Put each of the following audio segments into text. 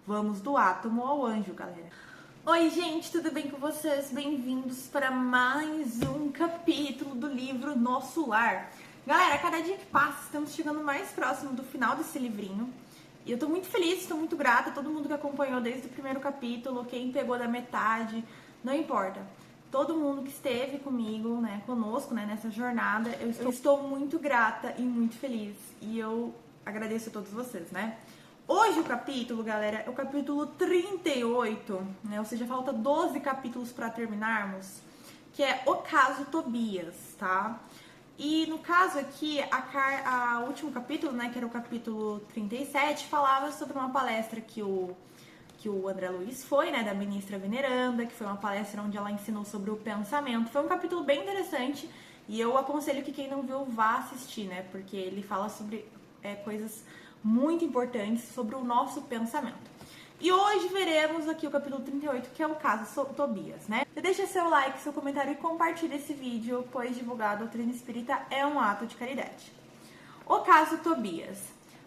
Vamos do átomo ao anjo, galera. Oi, gente, tudo bem com vocês? Bem-vindos para mais um capítulo do livro Nosso Lar. Galera, cada dia que passa, estamos chegando mais próximo do final desse livrinho. E eu tô muito feliz, tô muito grata a todo mundo que acompanhou desde o primeiro capítulo, quem pegou da metade, não importa. Todo mundo que esteve comigo, conosco, nessa jornada, eu estou muito grata e muito feliz. E eu agradeço a todos vocês, Hoje o capítulo, galera, é o capítulo 38, ou seja, falta 12 capítulos para terminarmos, que é o caso Tobias, tá? E no caso aqui, o último capítulo, que era o capítulo 37, falava sobre uma palestra que o André Luiz foi, da ministra Veneranda, que foi uma palestra onde ela ensinou sobre o pensamento. Foi um capítulo bem interessante e eu aconselho que quem não viu vá assistir, porque ele fala sobre coisas muito importantes sobre o nosso pensamento. E hoje veremos aqui o capítulo 38, que é o caso Tobias, Deixa seu like, seu comentário e compartilhe esse vídeo, pois divulgar a doutrina espírita é um ato de caridade. O caso Tobias.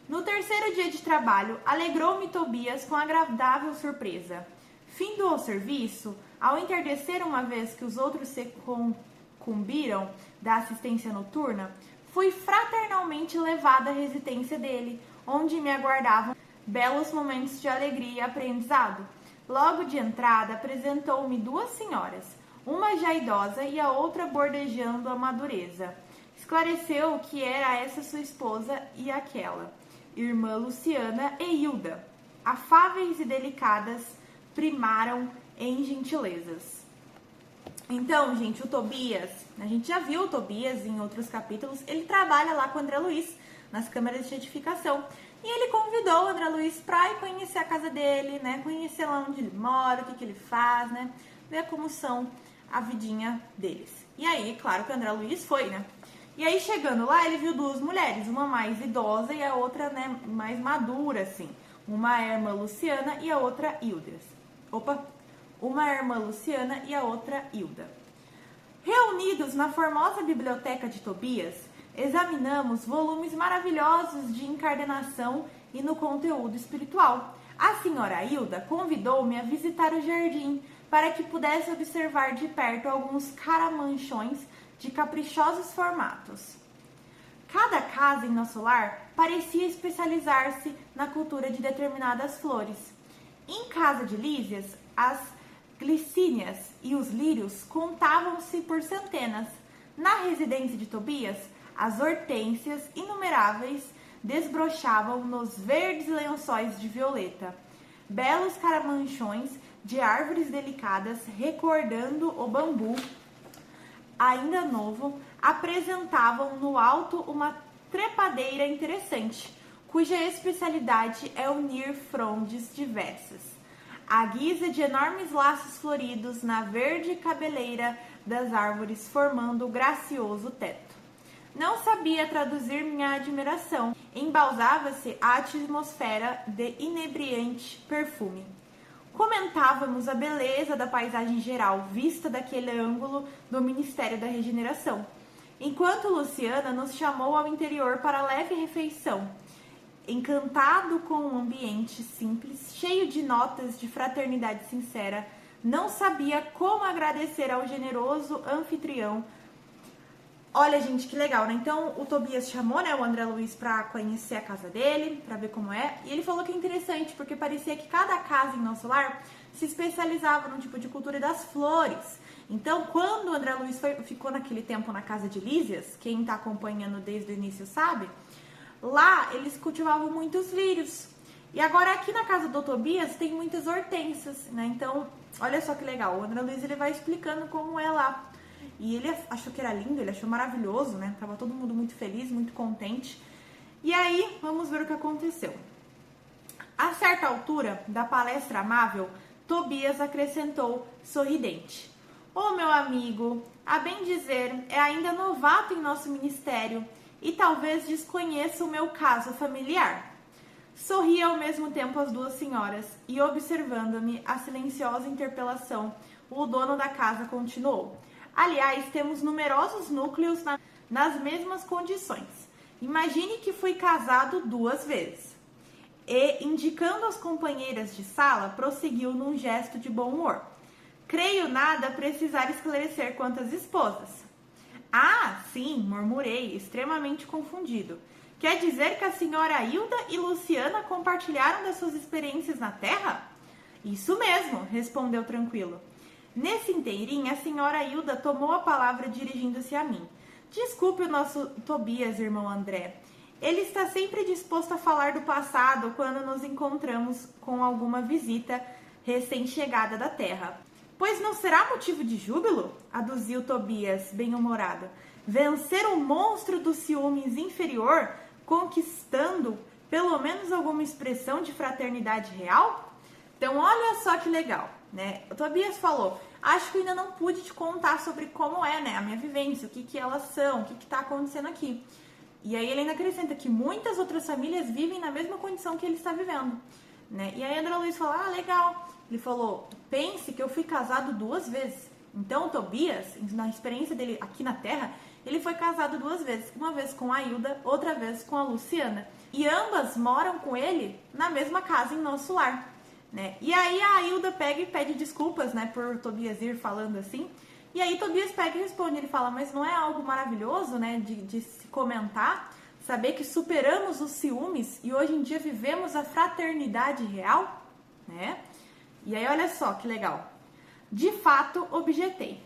No terceiro dia de trabalho, alegrou-me Tobias com agradável surpresa. Findo o serviço, ao entardecer, uma vez que os outros se concumbiram da assistência noturna, fui fraternalmente levada à residência dele, onde me aguardavam belos momentos de alegria e aprendizado. Logo de entrada, apresentou-me duas senhoras, uma já idosa e a outra bordejando a madureza. Esclareceu que era essa sua esposa e aquela, irmã Luciana e Hilda. Afáveis e delicadas, primaram em gentilezas. Então, gente, o Tobias, a gente já viu o Tobias em outros capítulos, ele trabalha lá com o André Luiz, nas câmeras de edificação. E ele convidou o André Luiz para ir conhecer a casa dele, conhecer lá onde ele mora, o que ele faz, ver como são a vidinha deles. E aí, claro que o André Luiz foi, E aí, chegando lá, ele viu duas mulheres, uma mais idosa e a outra, mais madura, assim. Uma é a irmã Luciana e a outra Hilda. Uma é a irmã Luciana e a outra Hilda. Reunidos na formosa biblioteca de Tobias, examinamos volumes maravilhosos de encarnação e no conteúdo espiritual. A senhora Hilda convidou-me a visitar o jardim para que pudesse observar de perto alguns caramanchões de caprichosos formatos. Cada casa em nosso lar parecia especializar-se na cultura de determinadas flores. Em casa de Lísias, as glicínias e os lírios contavam-se por centenas. Na residência de Tobias, as hortênsias inumeráveis desbrochavam nos verdes lençóis de violeta. Belos caramanchões de árvores delicadas, recordando o bambu ainda novo, apresentavam no alto uma trepadeira interessante, cuja especialidade é unir frondes diversas, à guisa de enormes laços floridos na verde cabeleira das árvores, formando o gracioso teto. Não sabia traduzir minha admiração. Embalsava-se a atmosfera de inebriante perfume. Comentávamos a beleza da paisagem geral, vista daquele ângulo do Ministério da Regeneração, enquanto Luciana nos chamou ao interior para leve refeição. Encantado com um ambiente simples, cheio de notas de fraternidade sincera, não sabia como agradecer ao generoso anfitrião. Olha, gente, que legal, Então, o Tobias chamou, o André Luiz para conhecer a casa dele, para ver como é. E ele falou que é interessante, porque parecia que cada casa em nosso lar se especializava num tipo de cultura das flores. Então, quando o André Luiz ficou naquele tempo na casa de Lísias, quem tá acompanhando desde o início sabe, lá eles cultivavam muitos lírios. E agora aqui na casa do Tobias tem muitas hortênsias, Então, olha só que legal, o André Luiz ele vai explicando como é lá. E ele achou que era lindo, ele achou maravilhoso, Tava todo mundo muito feliz, muito contente. E aí, vamos ver o que aconteceu. A certa altura da palestra amável, Tobias acrescentou, sorridente: "Ô, meu amigo, a bem dizer, é ainda novato em nosso ministério e talvez desconheça o meu caso familiar." Sorri ao mesmo tempo as duas senhoras e, observando-me a silenciosa interpelação, o dono da casa continuou: "Aliás, temos numerosos núcleos nas mesmas condições. Imagine que fui casado 2 vezes. e, indicando as companheiras de sala, prosseguiu num gesto de bom humor. Creio nada precisar esclarecer quanto às esposas. Ah, sim, murmurei, extremamente confundido. Quer dizer que a senhora Hilda e Luciana compartilharam das suas experiências na Terra? Isso mesmo, respondeu tranquilo. Nesse inteirinho, a senhora Hilda tomou a palavra dirigindo-se a mim. Desculpe o nosso Tobias, irmão André. Ele está sempre disposto a falar do passado quando nos encontramos com alguma visita recém-chegada da Terra. Pois não será motivo de júbilo? Aduziu Tobias, bem-humorado. Vencer o monstro dos ciúmes inferior, conquistando pelo menos alguma expressão de fraternidade real? Então, olha só que legal, né? O Tobias falou, acho que eu ainda não pude te contar sobre como é, né, a minha vivência, o que elas são, o que está acontecendo aqui. E aí ele ainda acrescenta que muitas outras famílias vivem na mesma condição que ele está vivendo, né? E aí André Luiz falou, legal. Ele falou, pense que eu fui casado 2 vezes. Então, o Tobias, na experiência dele aqui na Terra, ele foi casado 2 vezes. Uma vez com a Hilda, outra vez com a Luciana. E ambas moram com ele na mesma casa em Nosso Lar, né? E aí a Hilda pega e pede desculpas, né, por Tobias ir falando assim. E aí Tobias pega e responde, ele fala, mas não é algo maravilhoso, né, de se comentar, saber que superamos os ciúmes e hoje em dia vivemos a fraternidade real, né? E aí olha só que legal. De fato, objetei.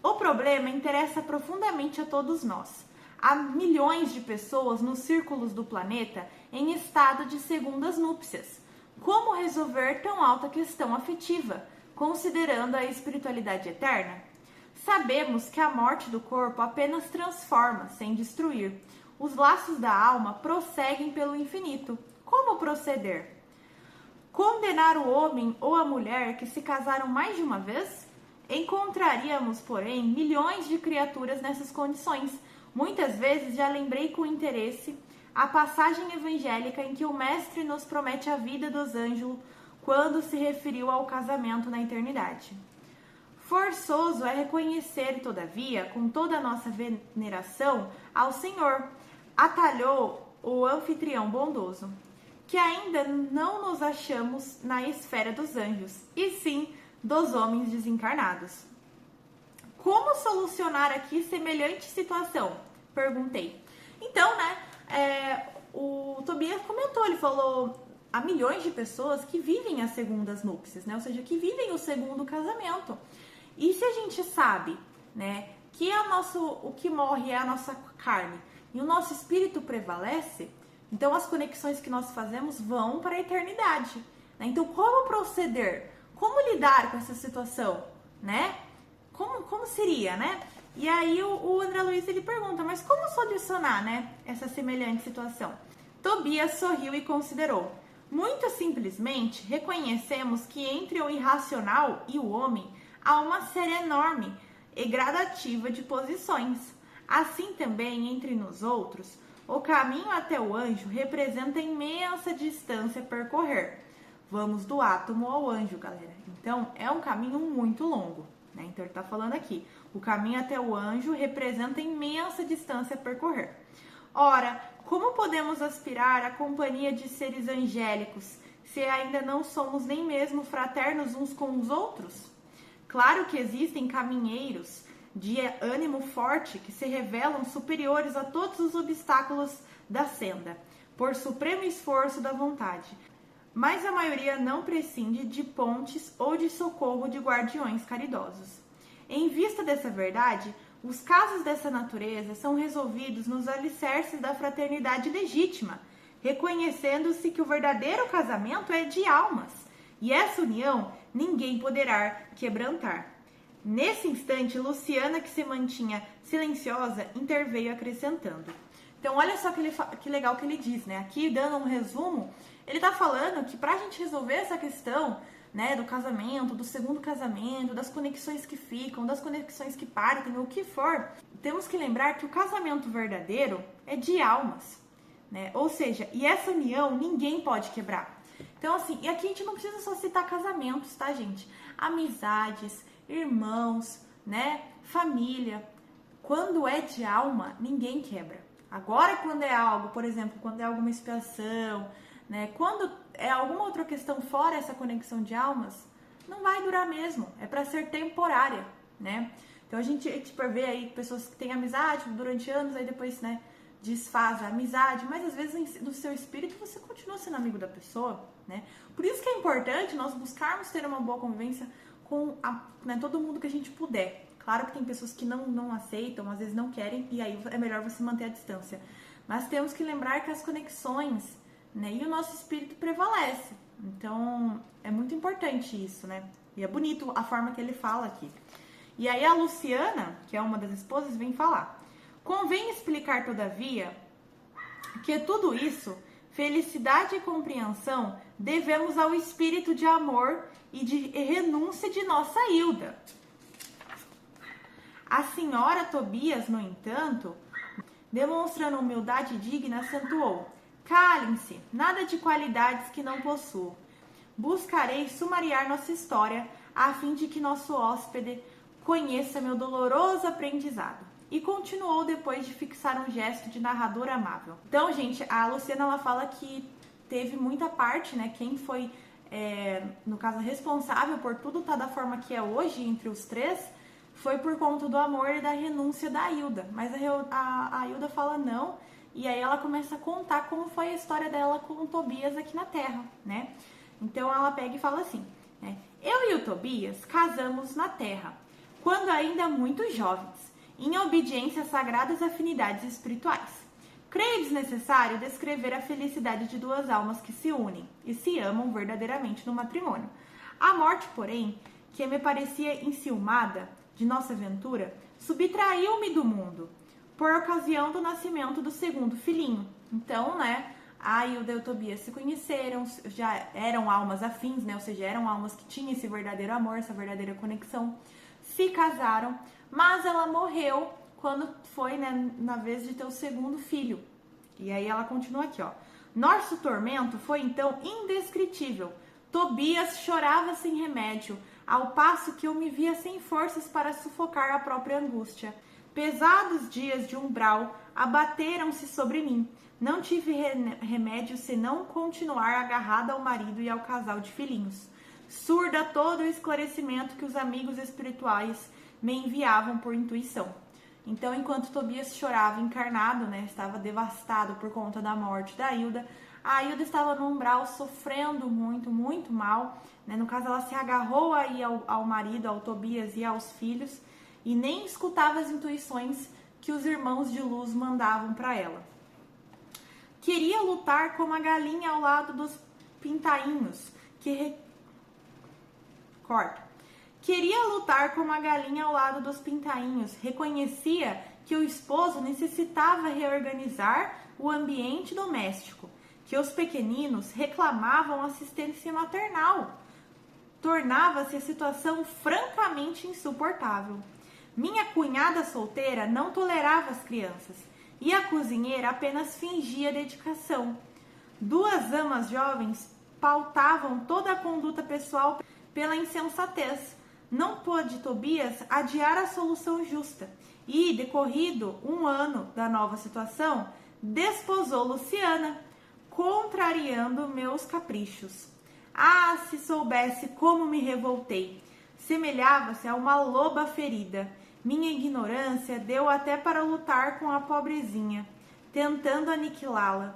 O problema interessa profundamente a todos nós. Há milhões de pessoas nos círculos do planeta em estado de segundas núpcias. Como resolver tão alta questão afetiva, considerando a espiritualidade eterna? Sabemos que a morte do corpo apenas transforma, sem destruir. Os laços da alma prosseguem pelo infinito. Como proceder? Condenar o homem ou a mulher que se casaram mais de uma vez? Encontraríamos, porém, milhões de criaturas nessas condições. Muitas vezes já lembrei com interesse a passagem evangélica em que o Mestre nos promete a vida dos anjos quando se referiu ao casamento na eternidade. Forçoso é reconhecer, todavia, com toda a nossa veneração ao Senhor, atalhou o anfitrião bondoso, que ainda não nos achamos na esfera dos anjos, e sim dos homens desencarnados. Como solucionar aqui semelhante situação? Perguntei. Então, né, o Tobias comentou, ele falou, há milhões de pessoas que vivem as segundas núpcias, né, ou seja, que vivem o segundo casamento. E se a gente sabe, né, que o que morre é a nossa carne e o nosso espírito prevalece, então as conexões que nós fazemos vão para a eternidade, né? Então, como proceder? Como lidar com essa situação, né? Como seria, né? E aí o André Luiz, ele pergunta, mas como solucionar, né, essa semelhante situação? Tobias sorriu e considerou. Muito simplesmente, reconhecemos que entre o irracional e o homem há uma série enorme e gradativa de posições. Assim também, entre nós outros, o caminho até o anjo representa imensa distância a percorrer. Vamos do átomo ao anjo, galera. Então, é um caminho muito longo, né? Então, ele está falando aqui. O caminho até o anjo representa imensa distância a percorrer. Ora, como podemos aspirar à companhia de seres angélicos se ainda não somos nem mesmo fraternos uns com os outros? Claro que existem caminheiros de ânimo forte que se revelam superiores a todos os obstáculos da senda, por supremo esforço da vontade. Mas a maioria não prescinde de pontes ou de socorro de guardiões caridosos. Em vista dessa verdade, os casos dessa natureza são resolvidos nos alicerces da fraternidade legítima, reconhecendo-se que o verdadeiro casamento é de almas, e essa união ninguém poderá quebrantar. Nesse instante, Luciana, que se mantinha silenciosa, interveio acrescentando. Então, olha só que legal que ele diz, né? Aqui, dando um resumo, ele tá falando que pra gente resolver essa questão, né, do casamento, do segundo casamento, das conexões que ficam, das conexões que partem, o que for, temos que lembrar que o casamento verdadeiro é de almas, né? Ou seja, e essa união ninguém pode quebrar. Então, assim, e aqui a gente não precisa só citar casamentos, tá, gente? Amizades, irmãos, né, família. Quando é de alma, ninguém quebra. Agora, quando é algo, por exemplo, quando é alguma expiação, né, quando é alguma outra questão fora essa conexão de almas, não vai durar mesmo. É para ser temporária, né? Então a gente vê aí pessoas que têm amizade durante anos, aí depois, né, desfaz a amizade, mas às vezes no seu espírito você continua sendo amigo da pessoa, né? Por isso que é importante nós buscarmos ter uma boa convivência com todo mundo que a gente puder. Claro que tem pessoas que não aceitam, às vezes não querem, e aí é melhor você manter a distância. Mas temos que lembrar que as conexões, né, e o nosso espírito prevalece. Então, é muito importante isso, né? E é bonito a forma que ele fala aqui. E aí a Luciana, que é uma das esposas, vem falar: convém explicar, todavia, que tudo isso, felicidade e compreensão, devemos ao espírito de amor e de renúncia de nossa Hilda. A senhora Tobias, no entanto, demonstrando humildade digna, acentuou: calem-se, nada de qualidades que não possuo. Buscarei sumariar nossa história, a fim de que nosso hóspede conheça meu doloroso aprendizado. E continuou depois de fixar um gesto de narrador amável. Então, gente, a Luciana, ela fala que teve muita parte, né? Quem foi, no caso, responsável por tudo estar da forma que é hoje entre os três, foi por conta do amor e da renúncia da Hilda. Mas a Hilda fala não, e aí ela começa a contar como foi a história dela com o Tobias aqui na Terra, né? Então ela pega e fala assim, né? Eu e o Tobias casamos na Terra, quando ainda muito jovens, em obediência às sagradas afinidades espirituais. Creio desnecessário descrever a felicidade de duas almas que se unem e se amam verdadeiramente no matrimônio. A morte, porém, que me parecia enciumada de nossa aventura, subtraiu-me do mundo, por ocasião do nascimento do segundo filhinho. Então, né, a Hilda e o Tobias se conheceram, já eram almas afins, né, ou seja, eram almas que tinham esse verdadeiro amor, essa verdadeira conexão, se casaram, mas ela morreu quando foi, né, na vez de ter o segundo filho. E aí ela continua aqui, ó. Nosso tormento foi então indescritível. Tobias chorava sem remédio, ao passo que eu me via sem forças para sufocar a própria angústia. Pesados dias de umbral abateram-se sobre mim. Não tive remédio senão continuar agarrada ao marido e ao casal de filhinhos. Surda todo o esclarecimento que os amigos espirituais me enviavam por intuição. Então, enquanto Tobias chorava encarnado, né, estava devastado por conta da morte da Hilda, a Hilda estava no umbral sofrendo muito, muito mal, né? No caso, ela se agarrou aí ao marido, ao Tobias e aos filhos, e nem escutava as intuições que os irmãos de luz mandavam para ela. Queria lutar como a galinha ao lado dos pintainhos, Queria lutar como a galinha ao lado dos pintainhos. Reconhecia que o esposo necessitava reorganizar o ambiente doméstico, que os pequeninos reclamavam assistência maternal. Tornava-se a situação francamente insuportável. Minha cunhada solteira não tolerava as crianças e a cozinheira apenas fingia dedicação. Duas amas jovens pautavam toda a conduta pessoal pela insensatez. Não pôde Tobias adiar a solução justa e, decorrido um ano da nova situação, desposou Luciana, contrariando meus caprichos. Ah, se soubesse como me revoltei! Semelhava-se a uma loba ferida. Minha ignorância deu até para lutar com a pobrezinha, tentando aniquilá-la.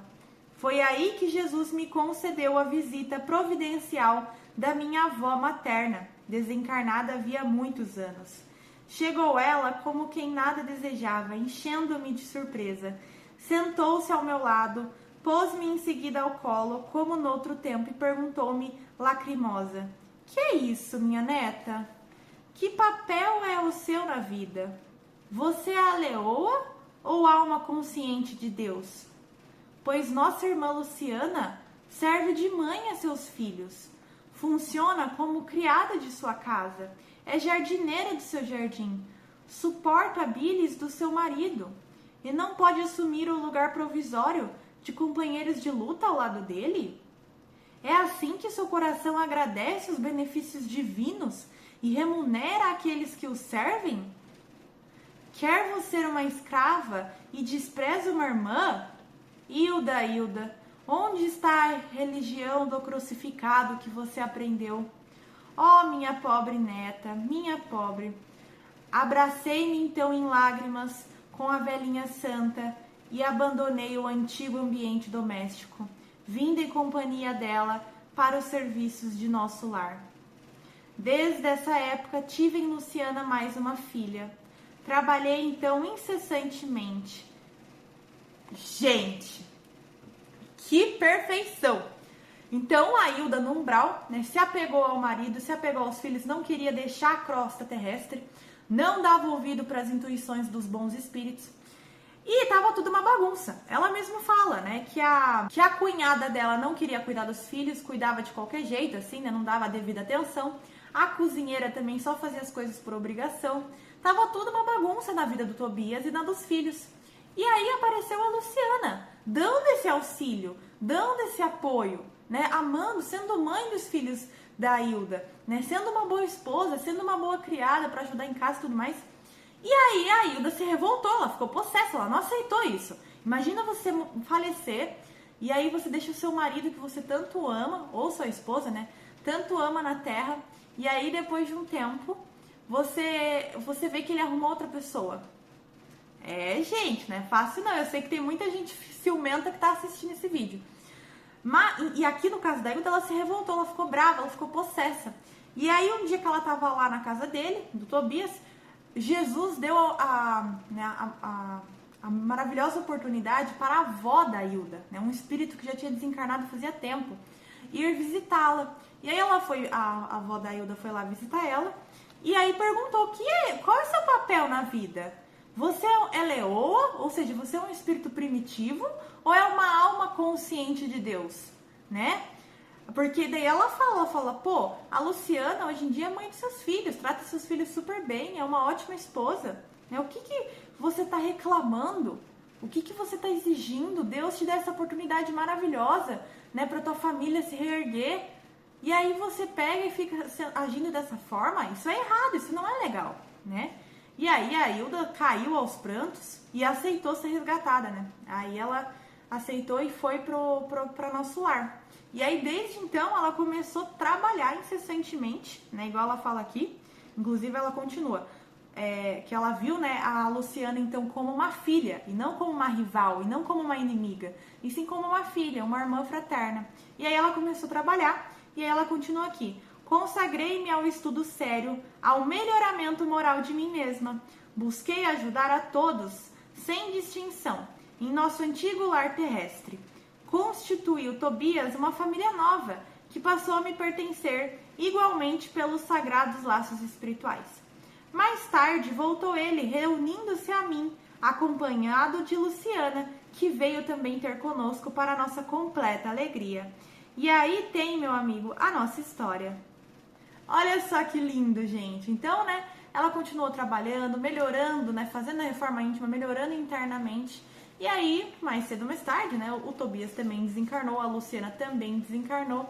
Foi aí que Jesus me concedeu a visita providencial da minha avó materna, desencarnada havia muitos anos. Chegou ela como quem nada desejava, enchendo-me de surpresa. Sentou-se ao meu lado, pôs-me em seguida ao colo, como noutro tempo, e perguntou-me, lacrimosa: que é isso, minha neta? Que papel é o seu na vida? Você é a leoa ou alma consciente de Deus? Pois nossa irmã Luciana serve de mãe a seus filhos. Funciona como criada de sua casa, é jardineira de seu jardim, suporta a bilis do seu marido e não pode assumir o lugar provisório de companheiros de luta ao lado dele? É assim que seu coração agradece os benefícios divinos e remunera aqueles que o servem? Quer você ser uma escrava e despreza uma irmã? Hilda, Hilda, Onde está a religião do crucificado que você aprendeu? Oh, minha pobre neta, minha pobre. Abracei-me então em lágrimas com a velhinha santa e abandonei o antigo ambiente doméstico, vindo em companhia dela para os serviços de nosso lar. Desde essa época tive em Luciana mais uma filha. Trabalhei então incessantemente. Gente, que perfeição! Então a Hilda no umbral, né, se apegou ao marido, se apegou aos filhos, não queria deixar a crosta terrestre, não dava ouvido para as intuições dos bons espíritos. E tava tudo uma bagunça. Ela mesma fala, né, que a cunhada dela não queria cuidar dos filhos, cuidava de qualquer jeito, assim, né, não dava a devida atenção. A cozinheira também só fazia as coisas por obrigação. Tava tudo uma bagunça na vida do Tobias e na dos filhos. E aí apareceu a Luciana, dando esse auxílio, dando esse apoio, né, amando, sendo mãe dos filhos da Hilda, né, sendo uma boa esposa, sendo uma boa criada para ajudar em casa e tudo mais. E aí a Hilda se revoltou, ela ficou possessa, ela não aceitou isso. Imagina você falecer e aí você deixa o seu marido que você tanto ama, ou sua esposa, né, tanto ama na terra, e aí depois de um tempo você vê que ele arrumou outra pessoa. Gente, não é fácil não, eu sei que tem muita gente ciumenta que tá assistindo esse vídeo. E aqui no caso da Hilda, ela se revoltou, ela ficou brava, ela ficou possessa. E aí um dia que ela tava lá na casa dele, do Tobias, Jesus deu a maravilhosa oportunidade para a avó da Hilda, né, um espírito que já tinha desencarnado fazia tempo, ir visitá-la. E aí a avó da Hilda foi lá visitar ela, e aí perguntou, qual é o seu papel na vida? Você é leoa, ou seja, você é um espírito primitivo, ou é uma alma consciente de Deus, né? Porque daí ela fala, pô, a Luciana hoje em dia é mãe de seus filhos, trata seus filhos super bem, é uma ótima esposa, né? O que você tá reclamando? O que você tá exigindo? Deus te dá essa oportunidade maravilhosa, né, pra tua família se reerguer. E aí você pega e fica agindo dessa forma? Isso é errado, isso não é legal, né? E aí a Hilda caiu aos prantos e aceitou ser resgatada, né? Aí ela aceitou e foi para nosso lar. E aí desde então ela começou a trabalhar incessantemente, né? Igual ela fala aqui, inclusive ela continua, que ela viu, né, a Luciana então como uma filha, e não como uma rival, e não como uma inimiga, e sim como uma filha, uma irmã fraterna. E aí ela começou a trabalhar, e aí ela continua aqui. Consagrei-me ao estudo sério, ao melhoramento moral de mim mesma. Busquei ajudar a todos, sem distinção, em nosso antigo lar terrestre. Constituiu Tobias uma família nova, que passou a me pertencer igualmente pelos sagrados laços espirituais. Mais tarde voltou ele, reunindo-se a mim, acompanhado de Luciana, que veio também ter conosco para nossa completa alegria. E aí tem, meu amigo, a nossa história. Olha só que lindo, gente. Então, né, ela continuou trabalhando, melhorando, né, fazendo a reforma íntima, melhorando internamente. E aí, mais cedo ou mais tarde, né, o Tobias também desencarnou, a Luciana também desencarnou.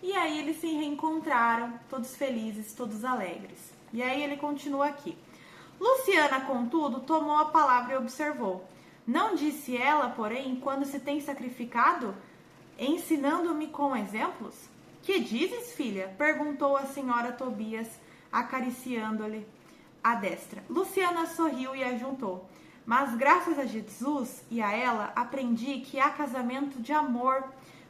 E aí eles se reencontraram, todos felizes, todos alegres. E aí ele continua aqui. Luciana, contudo, tomou a palavra e observou. Não disse ela, porém, quando se tem sacrificado, ensinando-me com exemplos? Que dizes, filha? Perguntou a senhora Tobias, acariciando-lhe a destra. Luciana sorriu e ajuntou. Mas graças a Jesus e a ela, aprendi que há casamento de amor,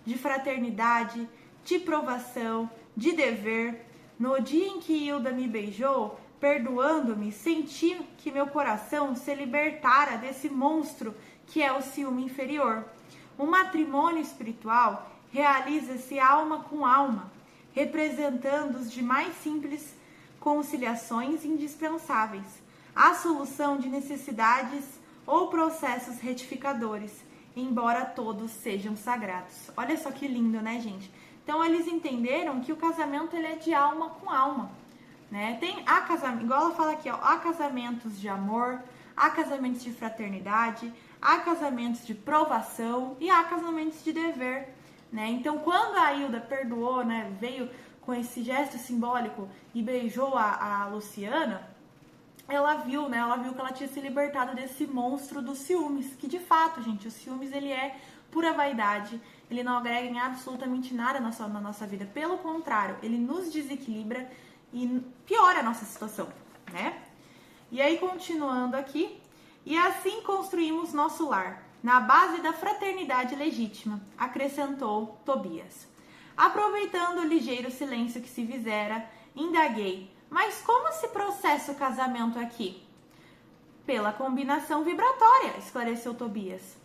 de fraternidade, de provação, de dever. No dia em que Hilda me beijou, perdoando-me, senti que meu coração se libertara desse monstro que é o ciúme inferior. O matrimônio espiritual realiza-se alma com alma, representando os demais simples conciliações indispensáveis, a solução de necessidades ou processos retificadores, embora todos sejam sagrados. Olha só que lindo, né, gente? Então eles entenderam que o casamento ele é de alma com alma, né? Igual ela fala aqui, ó, há casamentos de amor, há casamentos de fraternidade, há casamentos de provação e há casamentos de dever, né? Então, quando a Hilda perdoou, né, veio com esse gesto simbólico e beijou a Luciana, ela viu, né? Ela viu que ela tinha se libertado desse monstro dos ciúmes, que de fato, gente, os ciúmes ele é pura vaidade, ele não agrega em absolutamente nada na nossa vida. Pelo contrário, ele nos desequilibra e piora a nossa situação, né? E aí, continuando aqui, e assim construímos nosso lar, na base da fraternidade legítima, acrescentou Tobias. Aproveitando o ligeiro silêncio que se fizera, indaguei, mas como se processa o casamento aqui? Pela combinação vibratória, esclareceu Tobias.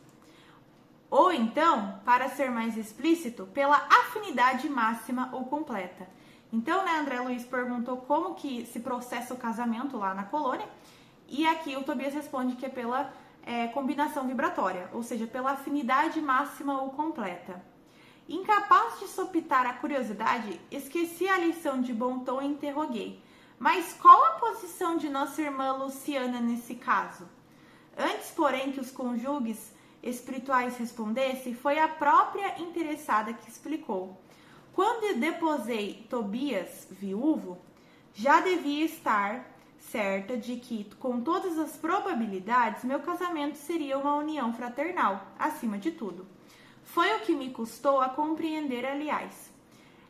Ou então, para ser mais explícito, pela afinidade máxima ou completa. Então, né, André Luiz perguntou como que se processa o casamento lá na colônia, e aqui o Tobias responde que é pela combinação vibratória, ou seja, pela afinidade máxima ou completa. Incapaz de sopitar a curiosidade, esqueci a lição de bom tom e interroguei. Mas qual a posição de nossa irmã Luciana nesse caso? Antes, porém, que os cônjuges espirituais respondessem, foi a própria interessada que explicou. Quando deposei Tobias viúvo, já devia estar certa de que, com todas as probabilidades, meu casamento seria uma união fraternal, acima de tudo. Foi o que me custou a compreender, aliás.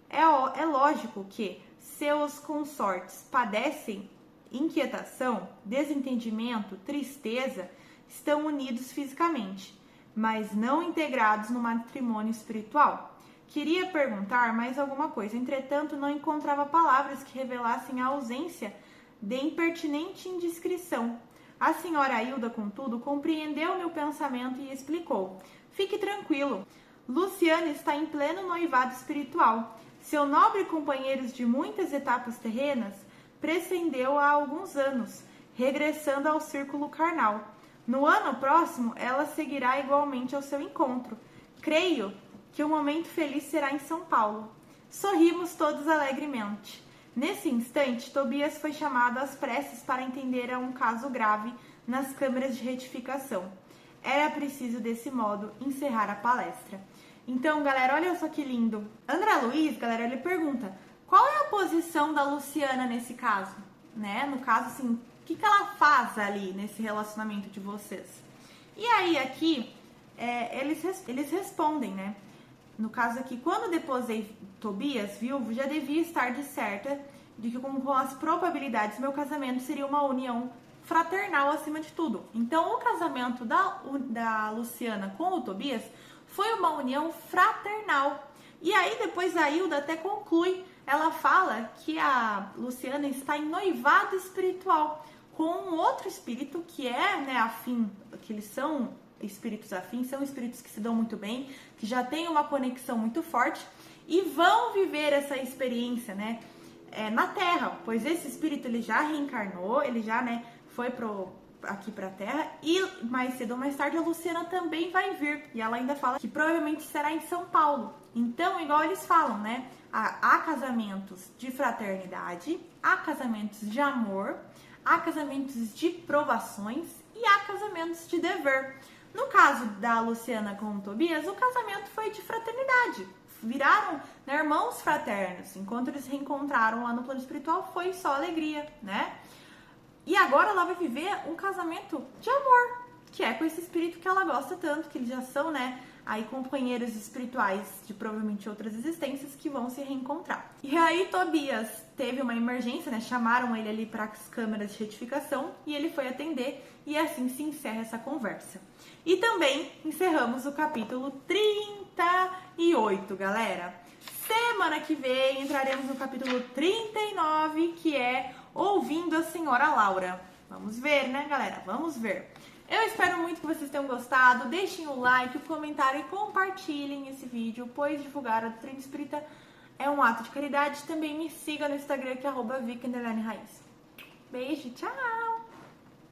É lógico que seus consortes padecem inquietação, desentendimento, tristeza, estão unidos fisicamente, mas não integrados no matrimônio espiritual. Queria perguntar mais alguma coisa, entretanto não encontrava palavras que revelassem a ausência de impertinente indiscrição. A senhora Hilda, contudo, compreendeu meu pensamento e explicou. Fique tranquilo, Luciana está em pleno noivado espiritual. Seu nobre companheiro de muitas etapas terrenas prescindeu há alguns anos, regressando ao círculo carnal. No ano próximo, ela seguirá igualmente ao seu encontro. Creio que o momento feliz será em São Paulo. Sorrimos todos alegremente. Nesse instante, Tobias foi chamado às pressas para entender um caso grave nas câmeras de retificação. Era preciso, desse modo, encerrar a palestra. Então, galera, olha só que lindo. André Luiz, galera, ele pergunta, qual é a posição da Luciana nesse caso? Né? No caso, assim, o que ela faz ali nesse relacionamento de vocês? E aí, aqui, eles respondem, né? No caso aqui, quando deposei Tobias viúvo, já devia estar de certa de que com as probabilidades meu casamento seria uma união fraternal acima de tudo. Então, o casamento da Luciana com o Tobias foi uma união fraternal. E aí, depois a Hilda até conclui, ela fala que a Luciana está em noivado espiritual com um outro espírito que é, né, afim, que eles são espíritos afins, são espíritos que se dão muito bem, que já têm uma conexão muito forte e vão viver essa experiência, né, na Terra, pois esse espírito ele já reencarnou, ele já, né, foi aqui pra Terra e mais cedo ou mais tarde a Luciana também vai vir. E ela ainda fala que provavelmente será em São Paulo. Então, igual eles falam, né, há casamentos de fraternidade, há casamentos de amor, há casamentos de provações e há casamentos de dever. No caso da Luciana com o Tobias, o casamento foi de fraternidade. Viraram, né, irmãos fraternos. Enquanto eles reencontraram lá no plano espiritual, foi só alegria, né? E agora ela vai viver um casamento de amor, que é com esse espírito que ela gosta tanto, que eles já são, né, aí companheiros espirituais de provavelmente outras existências que vão se reencontrar. E aí Tobias teve uma emergência, né, chamaram ele ali para as câmeras de retificação e ele foi atender e assim se encerra essa conversa. E também encerramos o capítulo 38, galera. Semana que vem entraremos no capítulo 39, que é Ouvindo a Senhora Laura. Vamos ver, né, galera? Vamos ver. Eu espero muito que vocês tenham gostado. Deixem o like, o comentário e compartilhem esse vídeo, pois divulgar a doutrina espírita é um ato de caridade. Também me siga no Instagram, que é @vic_raiz. Beijo, tchau!